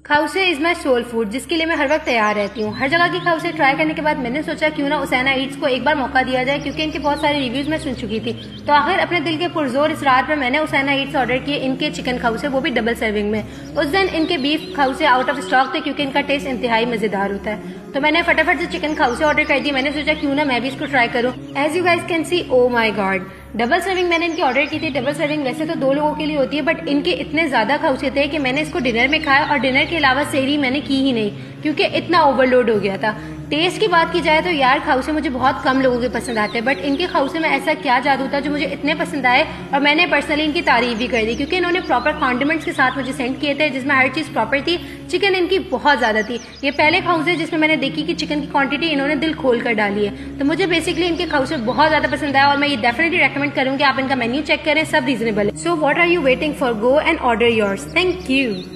खाउसे is my soul food, जिसके लिए मैं हर वक्त तैयार रहती हूँ। हर जगह की खाउसे ट्राई करने के बाद मैंने सोचा क्यों ना उसैना ईट्स को एक बार मौका दिया जाए, क्योंकि इनके बहुत सारे रिव्यूज मैं सुन चुकी थी। तो आखिर अपने दिल के पुरजोर इसरार पर मैंने उसैना ईट्स ऑर्डर किए इनके चिकन खाउसे, वो भी डबल सर्विंग में। उस दिन इनके बीफ खाउसे आउट ऑफ स्टॉक थे, क्योंकि इनका टेस्ट इंतहाई मजेदार होता है। तो मैंने फटाफट से चिकन खाउसे ऑर्डर कर दिए। मैंने सोचा क्यों ना मैं भी इसको ट्राई करूँ। As you guys can see, oh my god, double serving मैंने इनकी ऑर्डर की थी। डबल सर्विंग वैसे तो 2 लोगों के लिए होती है, बट इनके इतने ज्यादा खाउसे थे कि मैंने इसको डिनर में खाया, और डिनर के अलावा सेहरी मैंने की ही नहीं, क्योंकि इतना ओवरलोड हो गया था। टेस्ट की बात की जाए तो यार खाउसे मुझे बहुत कम लोगों के पसंद आते हैं, बट इनके खाउसे में ऐसा क्या जादू था जो मुझे इतने पसंद आए, और मैंने पर्सनली इनकी तारीफ भी कर दी, क्योंकि इन्होंने प्रॉपर कॉन्डिमेंट्स के साथ मुझे सेंड किए थे, जिसमें हर चीज प्रॉपर थी। चिकन इनकी बहुत ज्यादा थी। ये पहले खाउसे जिसमें मैंने देखी कि चिकन की क्वांटिटी इन्होंने दिल खोल कर डाली है। तो मुझे बेसिकली इनके खाउसे बहुत ज्यादा पसंद आया, और मैं ये डेफिनेटली रेकमेंड करूंगी आप इनका मेन्यू चेक करें, सब रीजनेबल है। So what are you waiting for, go and order yours. Thank you.